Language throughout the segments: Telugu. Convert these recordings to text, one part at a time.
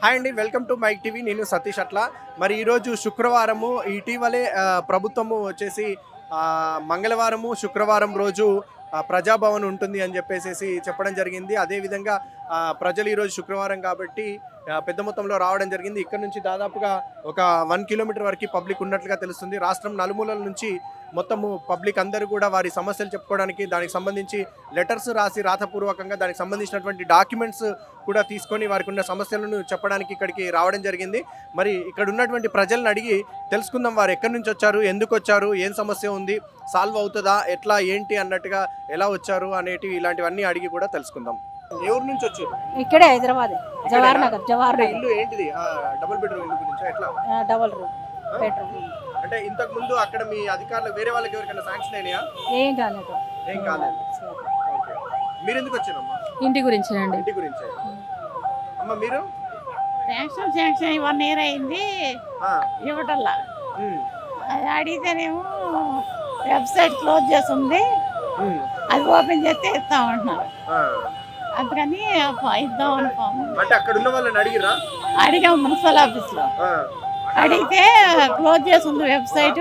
హాయ్ అండి, వెల్కమ్ టు మైక్ టీవీ. నేను సతీష్. అట్లా మరి ఈరోజు శుక్రవారము ఇటీవలే ప్రభుత్వము వచ్చేసి మంగళవారము శుక్రవారం రోజు ప్రజాభవన్ ఉంటుంది అని చెప్పేసి చెప్పడం జరిగింది. అదేవిధంగా ప్రజలు ఈరోజు శుక్రవారం కాబట్టి పెద్ద మొత్తంలో రావడం జరిగింది. ఇక్కడ నుంచి దాదాపుగా ఒక 1 కిలోమీటర్ వరకు పబ్లిక్ ఉన్నట్లుగా తెలుస్తుంది. రాష్ట్రం నలుమూలల నుంచి మొత్తము పబ్లిక్ అందరూ కూడా వారి సమస్యలు చెప్పుకోవడానికి, దానికి సంబంధించి లెటర్స్ రాసి రాతపూర్వకంగా దానికి సంబంధించినటువంటి డాక్యుమెంట్స్ కూడా తీసుకొని వారికి ఉన్న సమస్యలను చెప్పడానికి ఇక్కడికి రావడం జరిగింది. మరి ఇక్కడ ఉన్నటువంటి ప్రజలను అడిగి తెలుసుకుందాం, వారు ఎక్కడి నుంచి వచ్చారు, ఎందుకు వచ్చారు, ఏం సమస్య ఉంది, సాల్వ్ అవుతుందా, ఎట్లా ఏంటి అన్నట్టుగా ఎలా వచ్చారు అనేటివి ఇలాంటివన్నీ అడిగి కూడా తెలుసుకుందాం. ఎవరి నుంచి వచ్చారు? ఇక్కడే హైదరాబాద్ జవహర్ నగర్. ఇల్లు ఏంటిది? డబుల్ బెడ్రూమ్ ఇల్లు గురించి ఎట్లా? Double room bedroom. అంటే ఇంతకు ముందు అక్కడ మీ అధికారులు వేరే వాళ్ళకి ఎవరికైనా శాంక్షన్ అయినాయా? ఏం కాలేదు. ఏం కాలేదు. ఓకే, మీరు ఎందుకు వచ్చారమ్మా? ఇంటి గురించేనండి. ఇంటి గురించే. అమ్మ మీరు? శాంక్షన్ 1 year అయింది ఇవ్వటల్లా. అది అడిగితేనేమో వెబ్సైట్ క్లోజ్ చేస్తుంది, అది ఓపెన్ చేస్తే ఇస్తామంటున్నారు. అందుకని ఇద్దాం అనుకోము. అంటే అక్కడ ఉన్న వాళ్ళని అడిగిరా? అడిగాము మున్సిపల్ ఆఫీస్లో. అడిగితే క్లోజ్ చేస్తుంది వెబ్సైట్,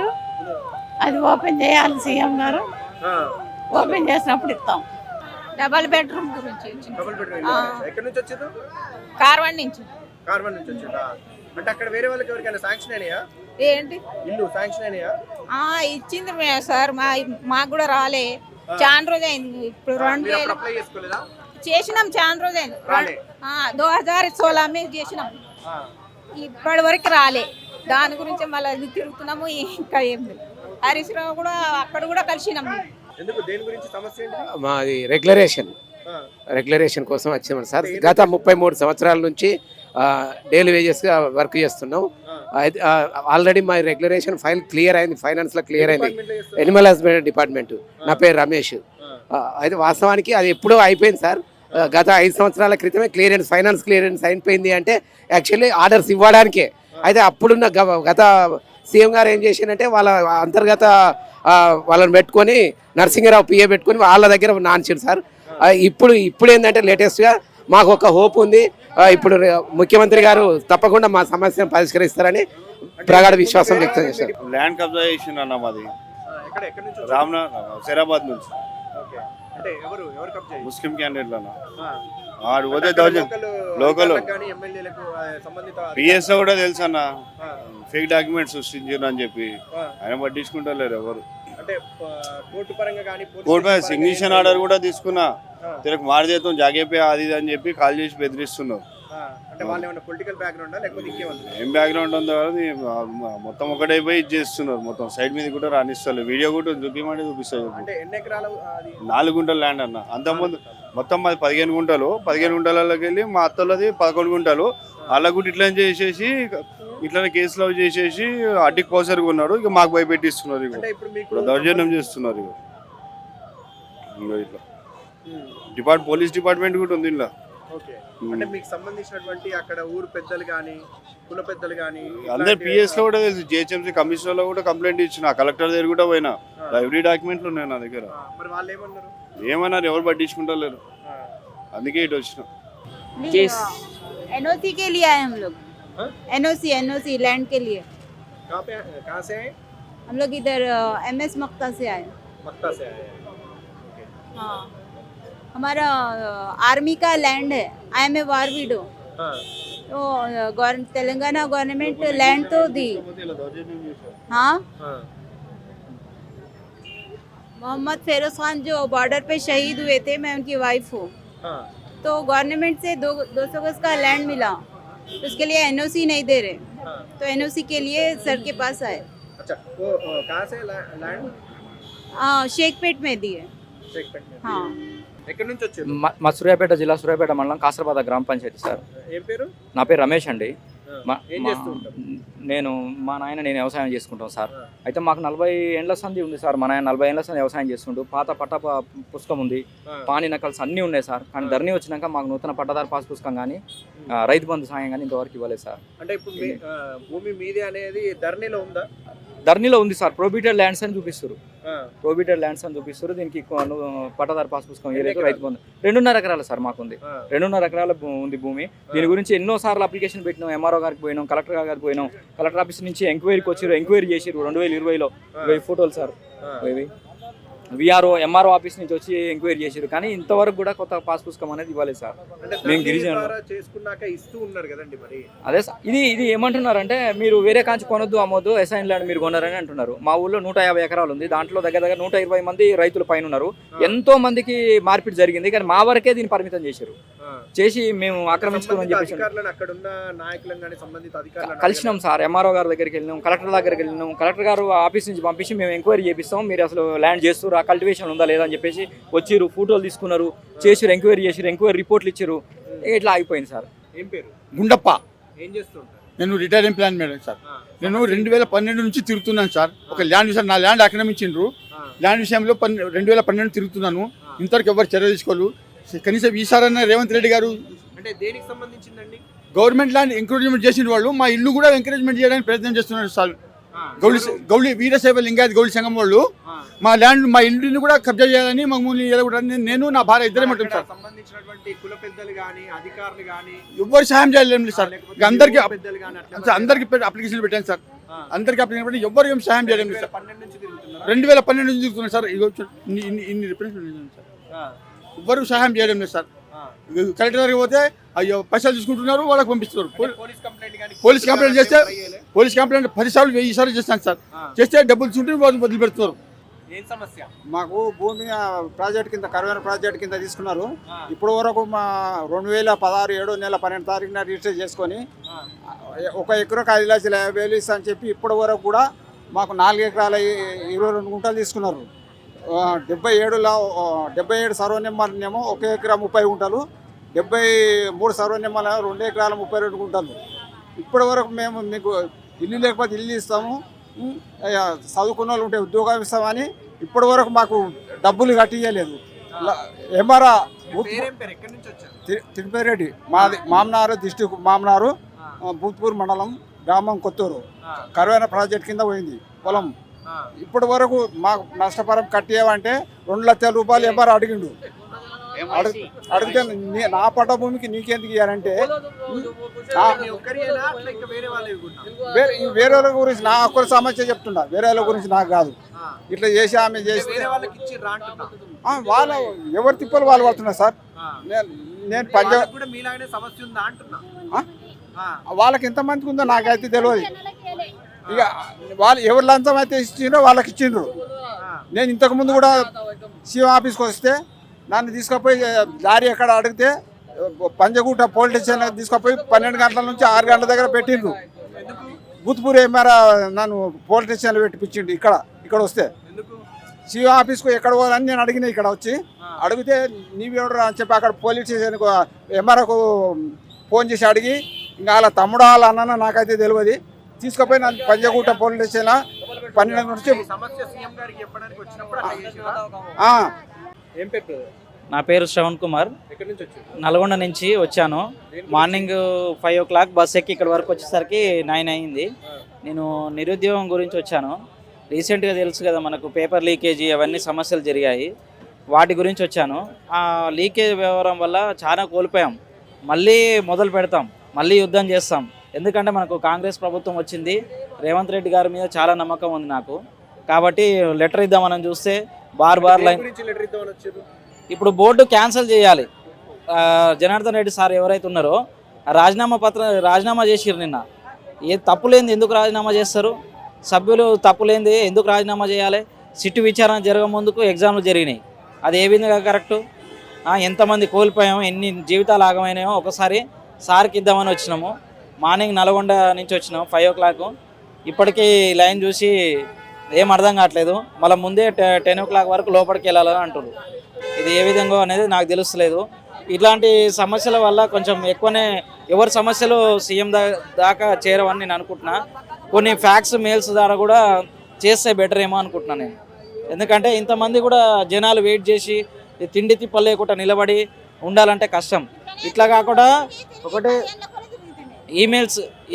అది ఓపెన్ చేయాలి సీఎం గారు. ఓపెన్ చేసినప్పుడు ఇస్తాం. డబుల్ బెడ్రూమ్ గురించి. డబుల్ బెడ్రూమ్ ఎక్కడి నుంచి వచ్చారు? కార్వాన్ నుంచి. కార్వాన్ నుంచి వచ్చారా? అంటే అక్కడ వేరే వాళ్ళకి ఎవరికైనా శాంక్షన్ అయినాయా? ఏంటి ఇల్లు శాంక్షన్ అయినాయా? ఇచ్చింది సార్, మాకు కూడా రాలే. చాలా రోజు అయింది. ఇప్పుడు 2000 అప్లై చేసుకోలేదా? చేసినాం, చాలా రోజు అయింది. 2016 చేసినాం, ఇప్పటి వరకు రాలే. దాని గురించి మళ్ళీ తిరుగుతున్నాము. ఇంకా ఏం లేదు. హరీష్ రావు కూడా అక్కడ కూడా కలిసినాం. ఎందుకు, దేని గురించి సమస్య ఏంటి? మాది రెగ్యులరేషన్ కోసం వచ్చాము సార్. గత 33 సంవత్సరాల నుంచి డైలీ వేజెస్గా వర్క్ చేస్తున్నాం. ఆల్రెడీ మా రెగ్యులరేషన్ ఫైల్ క్లియర్ అయింది, ఫైనాన్స్లో క్లియర్ అయింది. Animal husbandry department. నా పేరు రమేష్. అయితే వాస్తవానికి అది ఎప్పుడో అయిపోయింది సార్. గత 5 సంవత్సరాల క్రితమే క్లియరెన్స్, ఫైనాన్స్ క్లియరెన్స్ అయిపోయింది. అంటే యాక్చువల్లీ ఆర్డర్స్ ఇవ్వడానికే. అయితే అప్పుడున్న గత సీఎం గారు ఏం చేసిందంటే వాళ్ళ అంతర్గత వాళ్ళని పెట్టుకొని నరసింహరావు పిఏ పెట్టుకొని వాళ్ళ దగ్గర నాన్చారు సార్. ఇప్పుడు ఏంటంటే లేటెస్ట్గా మాకు ఒక హోప్ ఉంది. ఇప్పుడు ముఖ్యమంత్రి గారు తప్పకుండా మా సమస్యను పరిష్కరిస్తారని ప్రగాఢ విశ్వాసం వ్యక్తం చేశారు. ల్యాండ్ కబ్జా చేసిండు అన్న మాది హైదరాబాద్ నుంచి. ముస్లిం క్యాండిడేట్లు అన్న ఆడు పోతే లోకల్ పిఎస్ఓ కూడా తెలుసు అన్న. ఫేక్ డాక్యుమెంట్స్ సృష్టించారు అని చెప్పి ఆయన పట్టించుకుంటలేరు ఎవరు. కోర్టు మీద సిగ్నేచర్ ఆర్డర్ కూడా తీసుకున్నా, తిరగ మారిదేతం జాగేపే అది అని చెప్పి కాల్ చేసి బెదిరిస్తున్నారు. ఏం బ్యాక్గ్రౌండ్ ఉందో మొత్తం ఒకటైపోయి ఇది చేస్తున్నారు. మొత్తం సైడ్ మీద కూడా రానిస్తారు. వీడియో కూడా చూపించమంటే చూపిస్తారు. 4 గుంటల ల్యాండ్ అన్న. అంతకుముందు మొత్తం మాది 15 గుంటలు. 15 గుంటలకి వెళ్ళి మా అత్తలది 11 గుంటలు. వాళ్ళ కూడా ఇట్లా చేసేసి ఇట్లనే కేసులో చేసేసి అడ్డికి కోసరికి ఉన్నాడు. ఇక మాకు భయపెట్టిస్తున్నారు. ఇక దౌర్జన్యం చేస్తున్నారు. ఇట్లా పోలీస్ డిపార్ట్మెంట్ కూడా ఉంది ఇలా. అంటే మీకు సంబంధించినటువంటి అక్కడ ఊరు పెద్దలు కానీ కుల పెద్దలు కానీ అందరు పిఎస్ లో కూడా తెలుసు. జిహెచ్ఎంసీ కమిషనర్ లో కూడా కంప్లైంట్ ఇచ్చిన, కలెక్టర్ దగ్గర కూడా పోయినా. ఎవ్రీ డాక్యుమెంట్లు ఉన్నాయి నా దగ్గర. ఏమన్నారు, ఎవరు పట్టించుకుంటలేరు. అందుకే ఇటు వచ్చినాం. एनओसी के लिए आए हम लोग. एनओसी लैंड के लिए. कहाँ से आए? हम लोग इधर MS मक्ता से आए. मक्ता से आए. हाँ, हमारा आर्मी का लैंड है. I am a war widow. तो तेलंगाना गवर्नमेंट लैंड तो दी. हाँ, मोहम्मद फेरोज खान जो बॉर्डर पे शहीद हुए थे, मैं उनकी वाइफ हूँ. तो गवर्नमेंट से 200 गज का लैंड मिला, तो उसके लिए एनओसी नहीं दे रहे. तो एनओसी के लिए सर के पास आए. अच्छा, वो कहाँ से लैंड? शेखपेट में दिए. शेखपेट में. हाँ. ఎక్కడి నుంచి వచ్చారు? మా సూర్యాపేట జిల్లా, సూర్యాపేట మండలం, కాసరబాద గ్రామ పంచాయతీ సార్. ఏం పేరు? నా పేరు రమేష్ అండి. నేను మా నాయన నేను వ్యవసాయం చేసుకుంటాం సార్. అయితే మాకు 40 ఏండ్ల సంధి ఉంది సార్. మా నాయన 40 ఏండ్ల సంధి వ్యవసాయం చేస్తుంటూ. పాత పట్టా పుస్తకం ఉంది, పానీ నకల్స్ అన్నీ ఉన్నాయి సార్. కానీ ధరణి వచ్చినాక మాకు నూతన పట్టదారు పాస్ పుస్తకం కానీ రైతు బంధు సాయం కానీ ఇంతవరకు ఇవ్వలేదు సార్. అంటే ఇప్పుడు భూమి మీదే అనేది ధరణిలో ఉందా? ధరణిలో ఉంది సార్. ప్రొహిబిటెడ్ ల్యాండ్స్ అని చూపిస్తారు. ప్రోబిటెడ్ ల్యాండ్స్ అని చూపిస్తారు. దీనికి పట్టాదారు పాస్ పుస్తకం ఏదైతే రైతు బంధు 2.5 ఎకరాలు సార్ మాకుంది. 2.5 ఎకరాల ఉంది భూమి. దీని గురించి ఎన్నో సార్లు అప్లికేషన్ పెట్టినాం. ఎంఆర్ఓ గారికి పోయినాం, కలెక్టర్ గారికి పోయినాం. కలెక్టర్ ఆఫీస్ నుంచి ఎంక్వైరీకి వచ్చారు, ఎంక్వైరీ చేసారు 2020లో 20 ఫోటోలు సార్. విఆర్ఓ ఎంఆర్ఓ ఆఫీస్ నుంచి వచ్చి ఎంక్వైరీ చేశారు. కానీ ఇంతవరకు కూడా కొత్త పాస్ పుస్తకం అనేది ఇవ్వలేదు సార్. మేము గిరిజనులు చేసుకున్నాక ఇస్తూ ఉన్నారు కదండి మరి. అదే సార్, ఇది ఏమంటున్నారంటే మీరు వేరే కాంచి కొనొద్దు, అమ్మొద్దు, అసైన్ ల్యాండ్ మీరు కొన్నారని అంటున్నారు. మా ఊళ్ళో 150 ఎకరాలు ఉంది. దాంట్లో దగ్గర 120 మంది రైతుల పైన ఉన్నారు. ఎంతో మందికి మార్పిడి జరిగింది, కానీ మా వరకే దీన్ని పరిమితం చేశారు. చేసి మేము ఆక్రమించుకోమని చెప్పేసి కలిసినాం సార్. ఎంఆర్ఓ గారి దగ్గరికి వెళ్ళినాం, కలెక్టర్ దగ్గరికి వెళ్ళినాం. కలెక్టర్ గారు ఆఫీస్ నుంచి పంపించి మేము ఎంక్వైరీ చేపిస్తాం, మీరు అసలు ల్యాండ్ చేస్తారు, ఆ కల్టివేషన్ ఉందా లేదా అని చెప్పేసి వచ్చిర్రు, ఫోటోలు తీసుకున్నారు, చేసిరు, ఎంక్వైరీ చేసిరు, ఎంక్వైరీ రిపోర్ట్లు ఇచ్చారు. ఇట్లా అయిపోయింది సార్. ఏం పేరు? గుండప్ప. ఏం చేస్తుంటారు? నేను రిటైర్ ఎంప్లాయ్ మేడం సార్. నేను 2012 నుంచి తిరుగుతున్నాను సార్. ఒక ల్యాండ్ విషయం, నా ల్యాండ్ ఆక్రమించిండ్రు. ల్యాండ్ విషయంలో 2012 తిరుగుతున్నాను. ఇంతవరకు ఎవరు చర్య తీసుకోరు. కనీసం ఈసారన్న రేవంత్ రెడ్డి గారు అంటే దేనికి సంబంధించిందండి? గవర్నమెంట్ ల్యాండ్ ఎంకరేజ్మెంట్ చేసిన వాళ్ళు మా ఇల్లు కూడా ఎంకరేజ్మెంట్ చేయడానికి ప్రయత్నం చేస్తున్నారు సార్. గౌళి వీరశైవ లింగాయత్ గౌళి సంఘం వాళ్ళు మా ల్యాండ్, మా ఇంటిని కూడా కబ్జా చేయాలని మమ్మల్ని నేను నా భార్య ఇద్దరే ఉంటుంది సార్. సంబంధించినటువంటి కుల పెద్దలు గాని అధికారులు గాని ఎవ్వరు సహాయం చేయలేము సార్. అందరికి అప్లికేషన్ పెట్టాను సార్. అందరికి అప్లికేషన్ పెట్టి ఎవ్వరు ఏం సహాయం చేయలేము సార్. 2012 నుంచి తిరుగుతున్నాను సార్. ఇన్ని రిప్రజెంటేషన్ సార్. ఎవ్వరు సహాయం చేయడం లేదు సార్. కలెక్టర్ గారికి పోతే అయ్యో పైసలు తీసుకుంటున్నారు, వాళ్ళకి పంపిస్తున్నారు. పోలీస్ కంప్లైంట్ చేస్తే 10 సార్లు 1000 సార్లు చేస్తాను సార్. చేస్తే డబ్బులు చుట్టూ వదిలిపెడుతున్నారు. ఏం సమస్య? మాకు భూమి ప్రాజెక్ట్ కింద కరువైన ప్రాజెక్ట్ కింద తీసుకున్నారు. ఇప్పుడు వరకు మా 2016 7 నెల 12 తారీఖున రిజిస్టర్ చేసుకొని 1 ఎకరకు 5,50,000 ఇస్తా అని చెప్పి ఇప్పటి వరకు కూడా మాకు 4 ఎకరాల 22 గుంటలు తీసుకున్నారు. 77 సర్వ నెంబర్నేమో 1 ఎకరా 30 గుంటలు, 73 సర్వ నెంబర్ 2 ఎకరాల 32 గుంటలు. ఇప్పటి వరకు మేము మీకు ఇల్లు లేకపోతే ఇల్లు ఇస్తాము, చదువుకున్న వాళ్ళు ఉంటే ఉద్యోగం ఇస్తామని ఇప్పటి వరకు మాకు డబ్బులు కట్టియలేదు. ఎంఆర్ఆ తిరుపతిరెడ్డి మాది మామనారు డిస్టిక్, మామనారు భూత్పూర్ మండలం, గ్రామం కొత్తూరు. కరువైన ప్రాజెక్ట్ కింద పోయింది పొలం. ఇప్పటి వరకు మాకు నష్టపరం కట్టేవంటే 2 లక్షల రూపాయలు ఎంఆర్ అడిగిండు. అడిగితే నా పట్ట భూమికి నీకెందుకు ఇవ్వాలంటే వేరే వాళ్ళ గురించి నా ఒక్కరి సమస్య చెప్తున్నా, వేరే వాళ్ళ గురించి నాకు కాదు. ఇట్లా చేసి ఆమె చేస్తే వాళ్ళ ఎవరి తిప్పలు వాళ్ళు పడుతున్నారు సార్. నేను వాళ్ళకి ఎంతమందికి ఉందో నాకైతే తెలియదు. ఇక వాళ్ళు ఎవరు లంచం అయితే ఇచ్చిండ్రో వాళ్ళకి ఇచ్చిండ్రు. నేను ఇంతకుముందు కూడా సీఎం ఆఫీస్కి వస్తే నన్ను తీసుకుపోయి దారి ఎక్కడ అడిగితే పంజగుట్ట పోలీస్ స్టేషన్ తీసుకుపోయి 12 గంటల నుంచి 6 గంటల దగ్గర పెట్టిండ్రు. భూత్పూర్ ఎంఆర్ నన్ను పోలీస్ స్టేషన్లో పెట్టిపించిండు. ఇక్కడ వస్తే సీఎం ఆఫీస్కు ఎక్కడ పోవాలని నేను అడిగిన. ఇక్కడ వచ్చి అడిగితే నీవెవరు అని చెప్పి అక్కడ పోలీస్ స్టేషన్కు ఎంఆర్ఓకు ఫోన్ చేసి అడిగి ఇంకా వాళ్ళ తమ్ముడు వాళ్ళ అన్న నాకైతే తెలియదు. తీసుకుపోయి నన్ను పంజగుట్ట పోలీస్ స్టేషన్ 12 నుంచి. నా పేరు శ్రవణ్ కుమార్. నల్గొండ నుంచి వచ్చాను. మార్నింగ్ 5 o'clock బస్ ఎక్కి ఇక్కడ వరకు వచ్చేసరికి 9 అయింది. నేను నిరుద్యోగం గురించి వచ్చాను. రీసెంట్గా తెలుసు కదా మనకు పేపర్ లీకేజీ అవన్నీ సమస్యలు జరిగాయి, వాటి గురించి వచ్చాను. ఆ లీకేజ్ వ్యవహారం వల్ల చాలా కోల్పోయాం. మళ్ళీ మొదలు పెడతాం, మళ్ళీ యుద్ధం చేస్తాం. ఎందుకంటే మనకు కాంగ్రెస్ ప్రభుత్వం వచ్చింది, రేవంత్ రెడ్డి గారి మీద చాలా నమ్మకం ఉంది నాకు. కాబట్టి లెటర్ ఇద్దామని చూస్తే బార్ లైన్. ఇప్పుడు బోర్డు క్యాన్సిల్ చేయాలి. జనార్దన్ రెడ్డి సార్ ఎవరైతే ఉన్నారో రాజీనామా చేసిర్రు నిన్న. ఏ తప్పులేంది ఎందుకు రాజీనామా చేస్తారు? సభ్యులు తప్పులేంది ఎందుకు రాజీనామా చేయాలి? సిట్టు విచారణ జరగ ముందుకు ఎగ్జామ్లు జరిగినాయి. అది ఏ విధంగా కరెక్టు? ఎంతమంది కోల్పోయామో, ఎన్ని జీవితాలు ఆగమైనాయో ఒకసారి సార్కి ఇద్దామని వచ్చినాము. మార్నింగ్ నల్గొండ నుంచి వచ్చినాం 5 o'clock. ఇప్పటికీ లైన్ చూసి ఏం అర్థం కావట్లేదు. మళ్ళీ ముందే 10 o'clock వరకు లోపలికి వెళ్ళాలని అంటున్నారు. ఇది ఏ విధంగా అనేది నాకు తెలుస్తలేదు. ఇట్లాంటి సమస్యల వల్ల కొంచెం ఎక్కువనే ఎవరి సమస్యలు సీఎం దాకా చేరవని నేను అనుకుంటున్నా. కొన్ని ఫ్యాక్స్ మెయిల్స్ ద్వారా కూడా చేస్తే బెటర్ ఏమో అనుకుంటున్నాను నేను. ఎందుకంటే ఇంతమంది కూడా జనాలు వెయిట్ చేసి తిండి తిప్పలు లేకుండా నిలబడి ఉండాలంటే కష్టం. ఇట్లా కాకుండా ఒకటే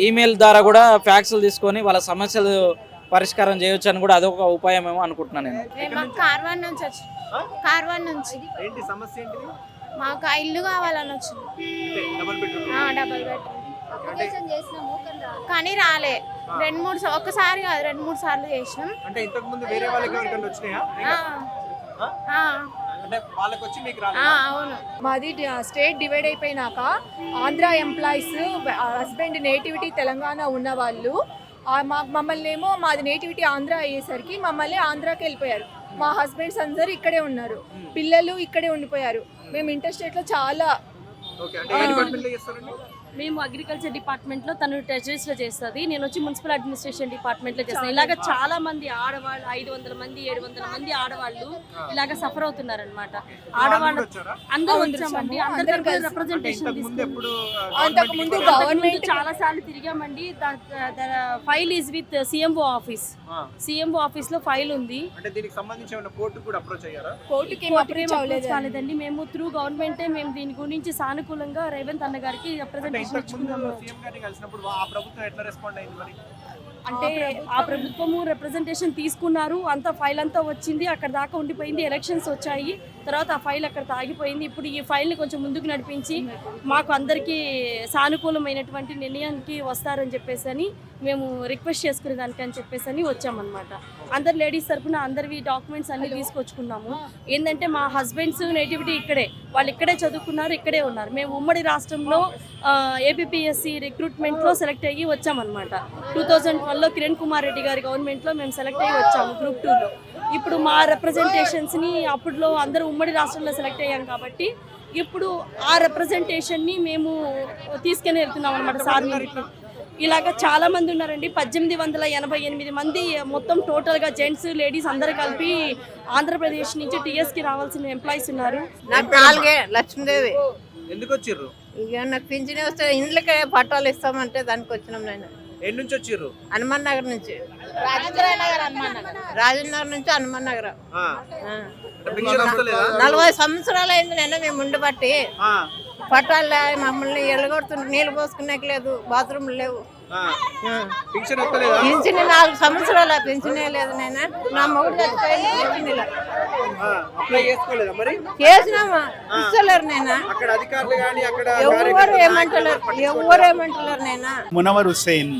ఈమెయిల్ ద్వారా కూడా ఫ్యాక్స్లు తీసుకొని వాళ్ళ సమస్యలు పరిష్కారం చేయొచ్చు అని కూడా అదొక ఉపాయమేమో అనుకుంటున్నాను నేను. మేము కార్వాన్ నుంచి వచ్చి కార్వాన్ నుంచి ఏంటి సమస్య ఏంటిది? మాకు ఆ ఇల్లు కావాలని వచ్చింది. అంటే డబుల్ బెడ్రూమ్. డబల్ బెడ్రూమ్ కానీ రాలే. ఒక్కసారి కాదు 2-3 సార్లు చేసినాం. అంటే ఇంతకు ముందు వేరే వాళ్ళకి ఎవరికైనా వచ్చినాయా? అంటే వాళ్ళకి వచ్చి మీకు రాలేదు. అవును. మాది స్టేట్ డివైడ్ అయిపోయినాక Andhra employees husband nativity Telangana ఉన్న వాళ్ళు మమ్మల్ని ఏమో మాది నేటివిటీ ఆంధ్ర అయ్యేసరికి మమ్మల్ని ఆంధ్రాకి వెళ్ళిపోయారు. మా హస్బెండ్స్ అందరూ ఇక్కడే ఉన్నారు, పిల్లలు ఇక్కడే ఉండిపోయారు. మేము ఇంటర్స్టేట్లో చాలా ఓకే. అంటే ఏ డిపార్ట్మెంట్ లో చేస్తారండి? మేము అగ్రికల్చర్ డిపార్ట్మెంట్లో, తను ట్రెజరీస్లో చేస్తుంది, నేను వచ్చి మున్సిపల్ అడ్మినిస్ట్రేషన్ డిపార్ట్మెంట్లో చేస్తాను. ఇలాగ చాలా మంది ఆడవాళ్ళు 500 మంది 700 మంది ఆడవాళ్ళు ఇలాగ సఫర్ అవుతున్నారు అనమాట. ఆడవాళ్ళు అందరూ వచ్చామండి, అందరికీ రిప్రజెంటేషన్ అంతకుముందు గవర్నమెంట్ చాలా సార్లు తిరిగామండి. File is with CMO office. CMO office లో ఫైల్ ఉంది. అంటే దీనికి సంబంధించి ఏమైనా కోర్టు కూడా అప్రోచ్ అయ్యారా? కోర్టుకి అప్రోచ్ కాలేదండి. మేము త్రూ గవర్నమెంటే మేము దీని గురించి సానుకూలంగా రేవంత్ అన్న గారికి రిప్రజెంటేషన్ ఇచ్చుకున్నాము. అంటే ఆ ప్రభుత్వము రిప్రజెంటేషన్ తీసుకున్నారు, అంత ఫైల్ అంతా వచ్చింది, అక్కడ దాకా ఉండిపోయింది. ఎలక్షన్స్ వచ్చాయి, తర్వాత ఆ ఫైల్ అక్కడ ఆగిపోయింది. ఇప్పుడు ఈ ఫైల్ని కొంచెం ముందుకు నడిపించి మాకు అందరికీ సానుకూలమైనటువంటి నిర్ణయానికి వస్తారని చెప్పేసి అని మేము రిక్వెస్ట్ చేసుకునే దానికి అని చెప్పేసి అని వచ్చామన్నమాట. అందరు లేడీస్ తరఫున అందరివి డాక్యుమెంట్స్ అన్నీ తీసుకొచ్చుకున్నాము. ఏంటంటే మా హస్బెండ్స్ నేటివిటీ ఇక్కడే, వాళ్ళు ఇక్కడే చదువుకున్నారు, ఇక్కడే ఉన్నారు. మేము ఉమ్మడి రాష్ట్రంలో ఏపీఎస్సి రిక్రూట్మెంట్లో సెలెక్ట్ అయ్యి వచ్చామన్నమాట. 2012లో కిరణ్ కుమార్ రెడ్డి గారి గవర్నమెంట్లో మేము సెలెక్ట్ అయ్యి వచ్చాము గ్రూప్ 2లో. ఇప్పుడు మా రిప్రజెంటేషన్స్ని అప్పుడులో అందరూ ఉమ్మడి రాష్ట్రంలో సెలెక్ట్ అయ్యాం కాబట్టి ఇప్పుడు ఆ రిప్రజెంటేషన్ని మేము తీసుకుని వెళ్తున్నాం అనమాట సార్ మీదకి. ఇలాగ చాలా మంది ఉన్నారండి, 1888 మంది మొత్తం టోటల్గా జెంట్స్ లేడీస్ అందరు కలిపి ఆంధ్రప్రదేశ్ నుంచి టీఎస్కి రావాల్సిన ఎంప్లాయీస్ ఉన్నారు. నాకు 4 లక్ష్మీదేవి. ఎందుకు వచ్చిర్రు? ఇక నాకు పింఛన్ వస్తే ఇండ్లకే పట్టాలు ఇస్తామంటే దానికి వచ్చినాం. నేను ఎన్ని నుంచి వచ్చిర్రు? హనుమాన్ నగర్ నుంచి, రాజేంద్ర నుంచి హనుమాన్ నగర్. 40 సంవత్సరాలు అయింది నేను మేము ఉండబట్టి. పట్టాలు మమ్మల్ని ఎల్లగొడుతుంటే నీళ్ళు పోసుకునేకి లేదు, బాత్రూమ్లు లేవు. పింఛన్ 4 సంవత్సరాలు పింఛనే లేదు. నేను నా మొగుడు చచ్చిపోయింది. చేసినామా ఇస్తలేరు. నేను ఎవరు ఏమంటలేరు. నేను మునవర్ హుస్సేన్.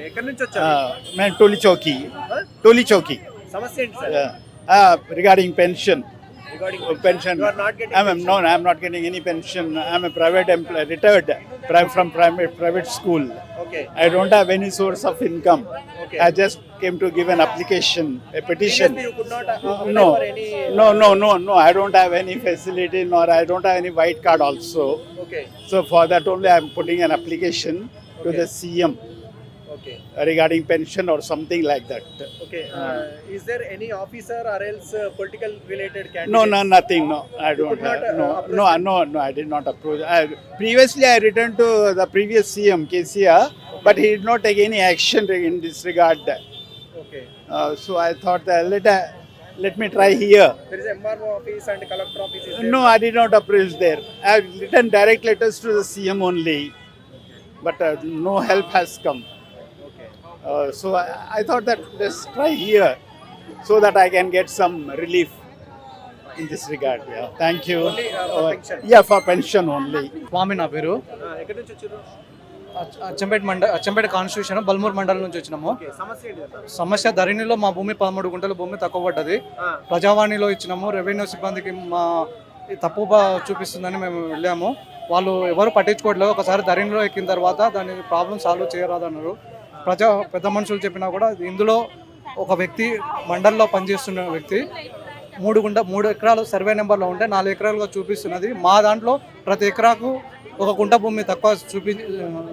ఎక్కడి నుంచి వచ్చారు? मैं टोली चौकी సమస్య ఏంటి sir? regarding pension. Pension. You are not getting No, I am not getting any pension. I am a private employee, retired from private school. Okay. I don't have any source of income. Okay. I just came to give an application, a petition. Previously you could not No, for any no. I don't have any facility, nor I don't have any white card also. Okay. So for that only I am putting an application to the CM. Okay. Regarding pension or something like that. Okay. Is there any officer or else political related candidate? No, nothing. No, I You don't could not, have. approach No, I did not approach. Previously, I returned to the previous CM, KCR, but he did not take any action in this regard. Okay. So I thought that let me try here. There is MRO office and collector office. Is there? No, I did not approach there. I have written direct letters to the CM only, but no help has come. So I thought that let's try here so that I can get some relief in this regard. Yeah. Thank you. Only, for pension? Yeah, for pension only. స్వామి నా పేరు. ఎక్కడి నుంచి వచ్చారు? అచ్చంపేట కాన్స్టిట్యూషన్ బల్మూర్ మండలం నుంచి వచ్చినాము. Okay. సమస్య ఏంటి సార్? సమస్య ధరణిలో మా భూమి 13 గుంటల భూమి తక్కువ పడ్డది. ప్రజావాణిలో ఇచ్చినాము. రెవెన్యూ సిబ్బందికి మా తప్పు చూపిస్తుందని మేము వెళ్ళాము. వాళ్ళు ఎవరు పట్టించుకోవట్లేదు. ఒకసారి ధరణిలో ఎక్కిన తర్వాత దాని ప్రాబ్లం సాల్వ్ చేయరాదన్నారు. పెద్ద మనుషులు చెప్పినా కూడా ఇందులో ఒక వ్యక్తి మండల్లో పనిచేస్తున్న వ్యక్తి 3 ఎకరాలు సర్వే నెంబర్లో ఉంటే 4 ఎకరాలుగా చూపిస్తున్నది. మా దాంట్లో ప్రతి ఎకరాకు 1 గుంట భూమి తక్కువ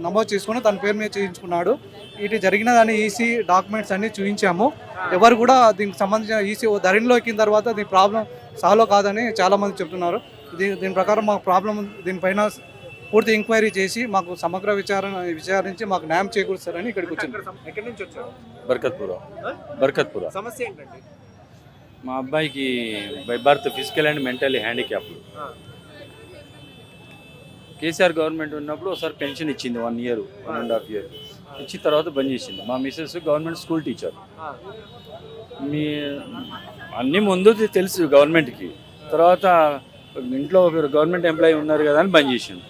నమోదు చేసుకుని తన పేరు మీద చేయించుకున్నాడు. ఇటు జరిగిన దాన్ని ఈసీ డాక్యుమెంట్స్ అన్నీ చూపించాము. ఎవరు కూడా దీనికి సంబంధించిన ఈసీ ధరణిలో ఎక్కిన తర్వాత దీని ప్రాబ్లం సాల్వ్ కాదని చాలామంది చెప్తున్నారు. దీని ప్రకారం మాకు ప్రాబ్లం దీనిపైన పూర్తి ఎంక్వైరీ చేసి మాకు సమగ్ర విచారించి మాకు న్యాయం చేకూరుస్తారని ఇక్కడికి వచ్చాను. ఎక్కడి నుంచి వచ్చారు? బర్కత్పుర. సమస్య ఏంటండి? మా అబ్బాయికి by birth physical and mentally handicapped. KCR government ఉన్నప్పుడు ఒకసారి పెన్షన్ ఇచ్చింది 1 year 1.5 year. ఇచ్చిన తర్వాత బంద్ చేసింది. మా మిస్సెస్ గవర్నమెంట్ స్కూల్ టీచర్. మీ అన్నీ ముందు తెలుసు గవర్నమెంట్కి, తర్వాత ఇంట్లో గవర్నమెంట్ ఎంప్లాయీ ఉన్నారు కదా అని బంద్ చేసింది.